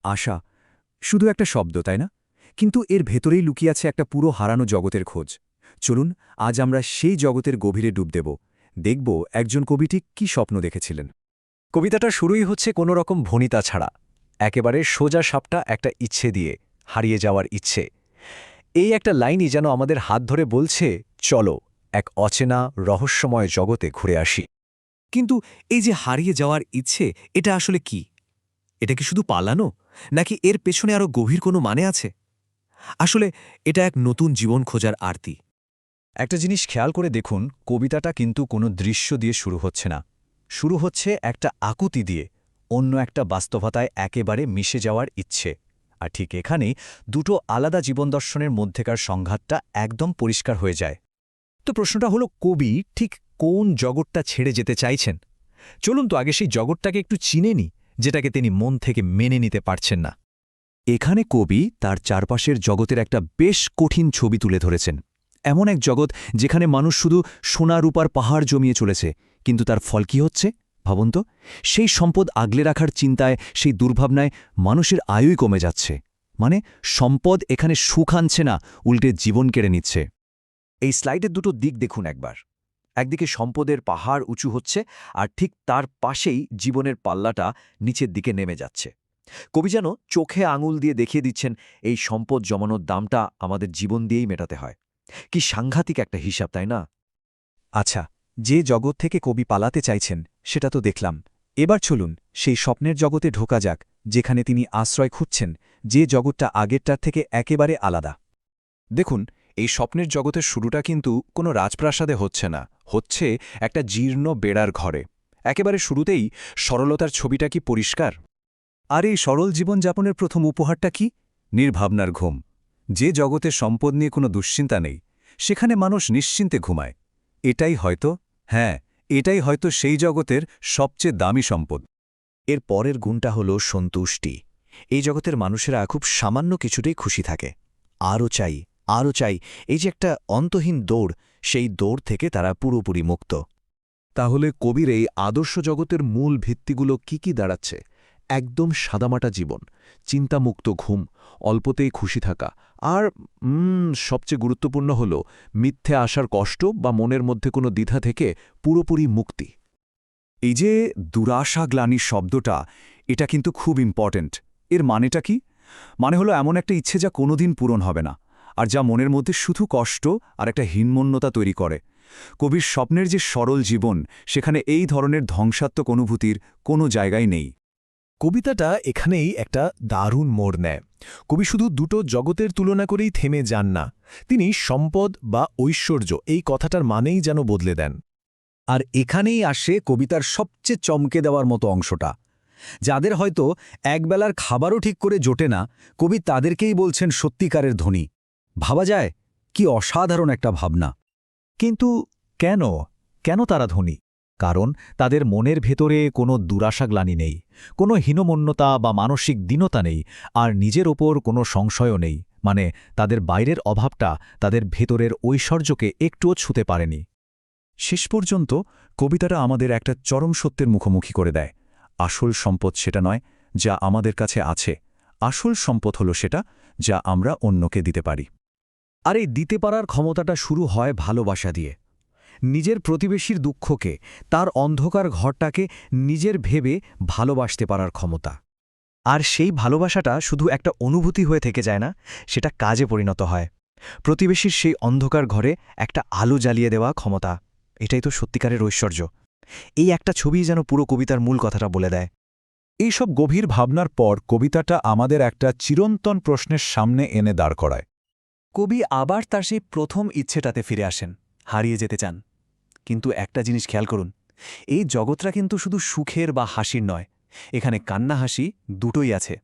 আশা শুধু একটা শব্দ, তাই না? কিন্তু এর ভেতরেই লুকিয়ে আছে একটা পুরো হারানো জগতের খোঁজ। চলুন আজ আমরা সেই জগতের গভীরে ডুব দেব, দেখব একজন কবি ঠিক কী স্বপ্ন দেখেছিলেন। কবিতাটা শুরুই হচ্ছে কোনো রকম ভনিতা ছাড়া, একেবারে সোজা সাপটা একটা ইচ্ছে দিয়ে, হারিয়ে যাওয়ার ইচ্ছে। এই একটা লাইনই যেন আমাদের হাত ধরে বলছে, চলো এক অচেনা রহস্যময় জগতে ঘুরে আসি। কিন্তু এই যে হারিয়ে যাওয়ার ইচ্ছে, এটা আসলে কি? এটা কি শুধু পালানো, নাকি এর পেছনে আরও গভীর কোনো মানে আছে? আসলে এটা এক নতুন জীবন খোঁজার আরতি। একটা জিনিস খেয়াল করে দেখুন, কবিতাটা কিন্তু কোনো দৃশ্য দিয়ে শুরু হচ্ছে না, শুরু হচ্ছে একটা আকুতি দিয়ে, অন্য একটা বাস্তবতায় একেবারে মিশে যাওয়ার ইচ্ছে। আর ঠিক এখানেই দুটো আলাদা জীবনদর্শনের মধ্যেকার সংঘাতটা একদম পরিষ্কার হয়ে যায়। তো প্রশ্নটা হলো, কবি ঠিক কোন জগৎটা ছেড়ে যেতে চাইছেন? চলুন তো আগে সেই জগৎটাকে একটু চিনে নিই, যেটাকে তিনি মন থেকে মেনে নিতে পারছেন না। এখানে কবি তার চারপাশের জগতের একটা বেশ কঠিন ছবি তুলে ধরেছেন। এমন এক জগৎ যেখানে মানুষ শুধু সোনা রূপার পাহাড় জমিয়ে চলেছে, কিন্তু তার ফল কি হচ্ছে ভাবুন তো। সেই সম্পদ আগলে রাখার চিন্তায়, সেই দুর্ভাবনায় মানুষের আয়ুই কমে যাচ্ছে। মানে সম্পদ এখানে সুখ আনছে না, উল্টে জীবন কেড়ে নিচ্ছে। এই স্লাইডের দুটো দিক দেখুন একবার। একদিকে সম্পদের পাহাড় উঁচু হচ্ছে, আর ঠিক তার পাশেই জীবনের পাল্লাটা নিচের দিকে নেমে যাচ্ছে। কবি যেন চোখে আঙুল দিয়ে দেখিয়ে দিচ্ছেন, এই সম্পদ জমানোর দামটা আমাদের জীবন দিয়েই মেটাতে হয়। কি সাংঘাতিক একটা হিসাব, তাই না? আচ্ছা, যে জগৎ থেকে কবি পালাতে চাইছেন সেটা তো দেখলাম। এবার চলুন সেই স্বপ্নের জগতে ঢোকা যাক, যেখানে তিনি আশ্রয় খুঁজছেন, যে জগৎটা আগেরটার থেকে একেবারে আলাদা। দেখুন, এই স্বপ্নের জগতের শুরুটা কিন্তু কোনো রাজপ্রাসাদে হচ্ছে না, হচ্ছে একটা জীর্ণ বেড়ার ঘরে। একেবারে শুরুতেই সরলতার ছবিটা কি পরিষ্কার। আর এই সরল জীবনযাপনের প্রথম উপহারটা কি? নির্ভাবনার ঘুম। যে জগতে সম্পদ নিয়ে কোনো দুশ্চিন্তা নেই, সেখানে মানুষ নিশ্চিন্তে ঘুমায়। এটাই হয়তো সেই জগতের সবচেয়ে দামি সম্পদ। এর পরের গুণটা হলো সন্তুষ্টি। এই জগতের মানুষেরা খুব সামান্য কিছুতেই খুশি থাকে। আরও চাই, আরও চাই, এই যে একটা অন্তহীন দৌড়, সেই দৌড় থেকে তারা পুরোপুরি মুক্ত। তাহলে কবির এই আদর্শ জগতের মূল ভিত্তিগুলো কি দাঁড়াচ্ছে? একদম সাদামাটা জীবন, চিন্তামুক্ত ঘুম, অল্পতেই খুশি থাকা, আর সবচেয়ে গুরুত্বপূর্ণ হল মিথ্যে আসার কষ্ট বা মনের মধ্যে কোনো দ্বিধা থেকে পুরোপুরি মুক্তি। এই যে দুরাশা গ্লানি শব্দটা, এটা কিন্তু খুব ইম্পর্ট্যান্ট। এর মানেটা কি? মানে হলো এমন একটা ইচ্ছে যা কোনোদিন পূরণ হবে না, আর যা মনের মধ্যে শুধু কষ্ট আর একটা হীনমন্যতা তৈরি করে। কবির স্বপ্নের যে সরল জীবন, সেখানে এই ধরনের ধ্বংসাত্মক অনুভূতির কোনো জায়গায় নেই। কবিতাটা এখানেই একটা দারুণ মোড় নেয়। কবি শুধু দুটো জগতের তুলনা করেই থেমে যান না, তিনি সম্পদ বা ঐশ্বর্য এই কথাটার মানেই যেন বদলে দেন। আর এখানেই আসে কবিতার সবচেয়ে চমকে দেওয়ার মতো অংশটা। যাদের হয়তো একবেলার খাবারও ঠিক করে জোটে না, কবি তাদেরকেই বলছেন সত্যিকারের ধনী। ভাবা যায়, কি অসাধারণ একটা ভাবনা। কিন্তু কেন কেন তারা ধনী? কারণ তাদের মনের ভেতরে কোনো দুরাশাগ্লানি নেই, কোনো হীনমন্যতা বা মানসিক দীনতা নেই, আর নিজের ওপর কোনো সংশয়ও নেই। মানে তাদের বাইরের অভাবটা তাদের ভেতরের ঐশ্বর্যকে একটুও ছুঁতে পারেনি। শেষ পর্যন্ত কবিতাটা আমাদের একটা চরম সত্যের মুখোমুখি করে দেয়। আসল সম্পদ সেটা নয় যা আমাদের কাছে আছে, আসল সম্পদ হলো সেটা যা আমরা অন্যকে দিতে পারি। আর এই দিতে পারার ক্ষমতাটা শুরু হয় ভালোবাসা দিয়ে। নিজের প্রতিবেশীর দুঃখকে, তার অন্ধকার ঘরটাকে নিজের ভেবে ভালোবাসতে পারার ক্ষমতা। আর সেই ভালোবাসাটা শুধু একটা অনুভূতি হয়ে থেকে যায় না, সেটা কাজে পরিণত হয়। প্রতিবেশীর সেই অন্ধকার ঘরে একটা আলো জ্বালিয়ে দেওয়া ক্ষমতা, এটাই তো সত্যিকারের ঐশ্বর্য। এই একটা ছবিই যেন পুরো কবিতার মূল কথাটা বলে দেয়। এইসব গভীর ভাবনার পর কবিতাটা আমাদের একটা চিরন্তন প্রশ্নের সামনে এনে দাঁড় করায়। কবি আবার তার সেই প্রথম ইচ্ছেটাতে ফিরে আসেন, হারিয়ে যেতে চান। কিন্তু একটা জিনিস খেয়াল করুন, এই জগৎটা কিন্তু শুধু সুখের বা হাসির নয়, এখানে কান্না হাসি দুটোই আছে।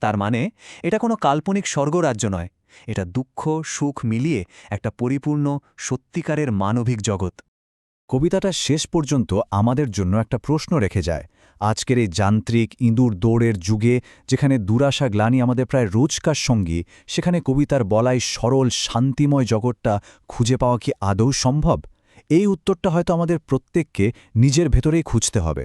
তার মানে এটা কোনো কাল্পনিক স্বর্গরাজ্য নয়, এটা দুঃখ সুখ মিলিয়ে একটা পরিপূর্ণ সত্যিকারের মানবিক জগৎ। কবিতাটা শেষ পর্যন্ত আমাদের জন্য একটা প্রশ্ন রেখে যায়। আজকের এই যান্ত্রিক ইঁদুর দৌড়ের যুগে, যেখানে দুরাশা গ্লানি আমাদের প্রায় রোজকার সঙ্গী, সেখানে কবিতার বলাই সরল শান্তিময় জগৎটা খুঁজে পাওয়া কি আদৌ সম্ভব? এই উত্তরটা হয়তো আমাদের প্রত্যেককে নিজের ভেতরেই খুঁজতে হবে।